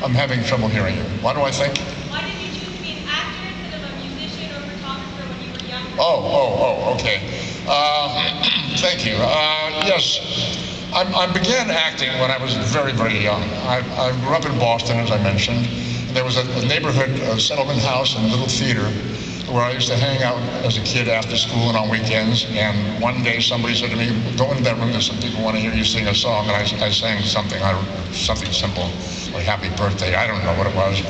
I'm having trouble hearing you. Why do I think? Why did you choose to be an actor instead of a musician or photographer when you were younger? Okay. Thank you. Yes, I began acting when I was very, very young. I grew up in Boston, as I mentioned. There was a neighborhood settlement house and little theater where I used to hang out as a kid after school and on weekends. And one day somebody said to me, "Go into that room, there's some people want to hear you sing a song." And I sang something simple, like "Happy Birthday." I don't know what it was.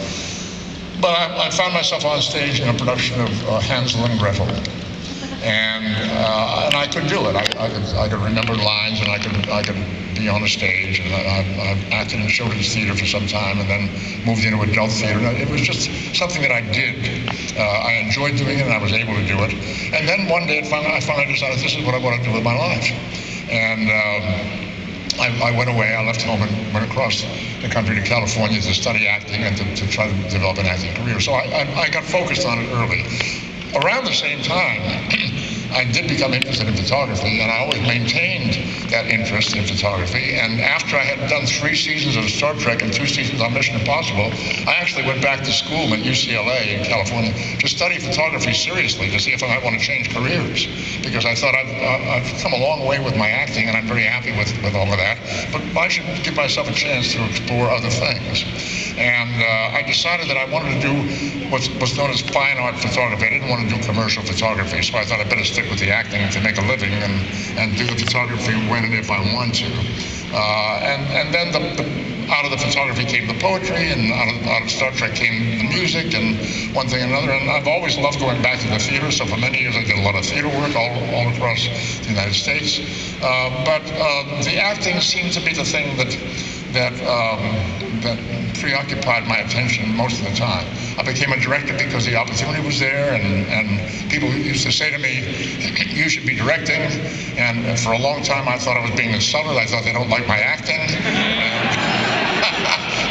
But I found myself on stage in a production of Hansel and Gretel. And I could do it. I could remember lines, and I could be on the stage. And I've acted in children's theater for some time, and then moved into adult theater. It was just something that I did. I enjoyed doing it, and I was able to do it. And then one day, I finally decided this is what I want to do with my life. And I went away. I left home and went across the country to California to study acting and to try to develop an acting career. So I got focused on it early. Around the same time, I did become interested in photography, and I always maintained that interest in photography. And after I had done 3 seasons of Star Trek and 2 seasons on Mission Impossible, I actually went back to school at UCLA in California to study photography seriously, to see if I might want to change careers. Because I thought I've come a long way with my acting, and I'm very happy with all of that. But I should give myself a chance to explore other things. And I decided that I wanted to do what's known as fine art photography. I didn't want to do commercial photography, so I thought I'd better stick with the acting to make a living and do the photography when and if I want to. And then out of the photography came the poetry, and out of Star Trek came the music, and one thing and another. And I've always loved going back to the theater, so for many years I did a lot of theater work all across the United States. But the acting seemed to be the thing that preoccupied my attention most of the time. I became a director because the opportunity was there, and people used to say to me, "You should be directing." And for a long time I thought I was being insulted. I thought they don't like my acting.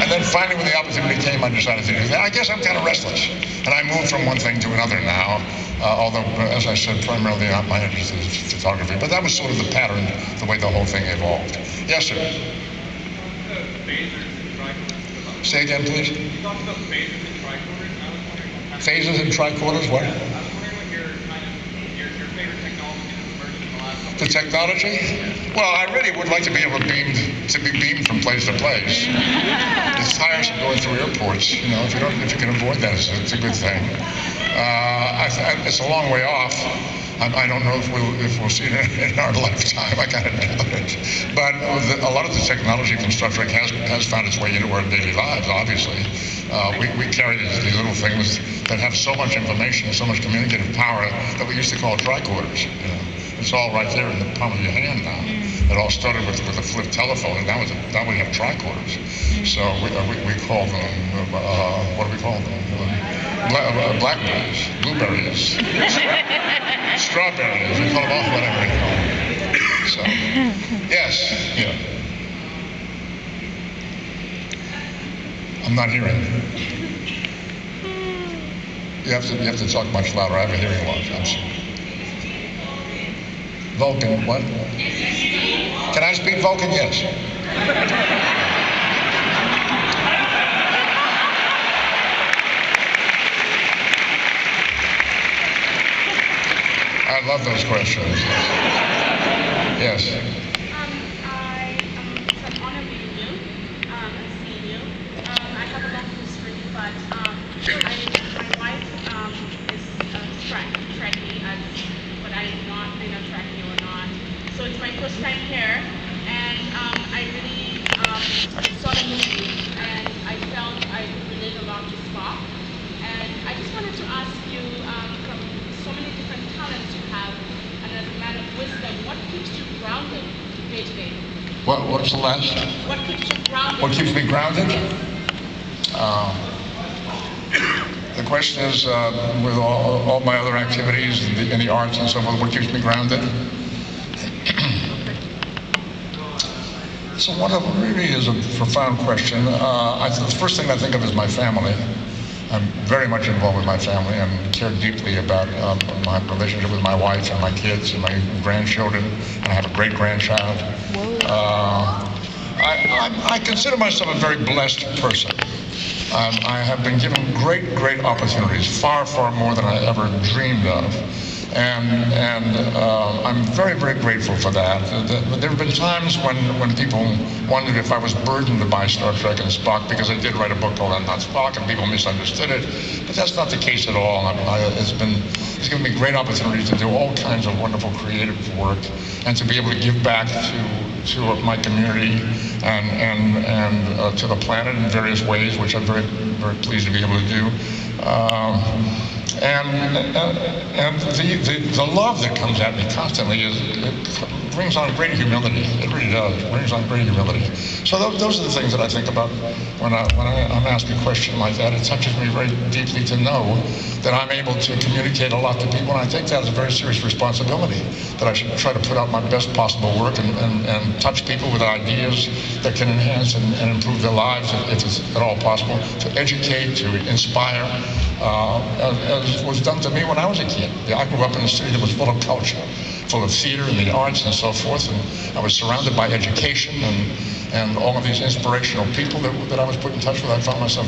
And then finally, when the opportunity came, I decided to do that. I guess I'm kind of restless, and I moved from one thing to another now. Although, as I said, primarily my interest is photography. But that was sort of the pattern, the way the whole thing evolved. Yes, sir. Say again, please. You talked about phases and tricorders. I was wondering what kind of phases and tricorders. What? I was wondering what your favorite technology has emerged in the last couple of years. The technology? Well, I really would like to be able to be beamed from place to place. It's tiresome going through airports. You know, if you can avoid that, it's a good thing. It's a long way off. I don't know if we'll see it in our lifetime. I kind of doubt it. But a lot of the technology from Star Trek has found its way into our daily lives, obviously. We carry these little things that have so much information, so much communicative power that we used to call tricorders. You know, it's all right there in the palm of your hand now. It all started with a flip telephone, and now we have tricorders. So we call them, what do we call them? Blackberries, blueberries, strawberries. We call them all whatever we call them. So, yes, yeah. I'm not hearing. You have to talk much louder. I have a hearing loss. Vulcan, what? Can I speak Vulcan? Yes. I love those questions. Yes. It's an honor meeting you and seeing you. I have a long history, but my wife is Trekkie, but I'm not Trekkie or not. So it's my first time here, and I really saw the movie, and I felt I relate a lot to Spock. And I just wanted to ask you, from so many different talents you have, and as a man of wisdom, what keeps you grounded day to day? What's the last? What keeps you grounded? What keeps me grounded? The question is, with all my other activities in the arts and so forth, what keeps me grounded? So what really is a profound question. The first thing I think of is my family. I'm very much involved with my family and care deeply about my relationship with my wife and my kids and my grandchildren, and I have a great-grandchild. I consider myself a very blessed person. I have been given great opportunities, far more than I ever dreamed of. And I'm very grateful for that. There have been times when people wondered if I was burdened to buy Star Trek and Spock, because I did write a book called I'm Not Spock, and people misunderstood it. But that's not the case at all. It's given me great opportunities to do all kinds of wonderful creative work, and to be able to give back to my community and to the planet in various ways, which I'm very pleased to be able to do. And the love that comes at me constantly brings on great humility. It really does. It brings on great humility. So those are the things that I think about when I'm asked a question like that. It touches me very deeply to know that I'm able to communicate a lot to people, and I take that as a very serious responsibility, that I should try to put out my best possible work and touch people with ideas that can enhance and improve their lives, if it's at all possible, to educate, to inspire, as was done to me when I was a kid. I grew up in a city that was full of culture, full of theater and the arts and so forth, and I was surrounded by education and all of these inspirational people that I was put in touch with. I found myself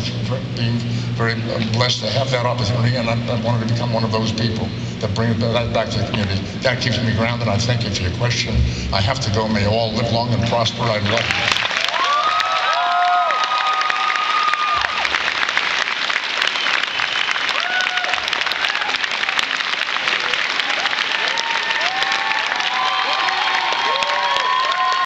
being very blessed to have that opportunity, and I wanted to become one of those people that bring that back to the community. That keeps me grounded. I thank you for your question. I have to go. May all live long and prosper. I love you.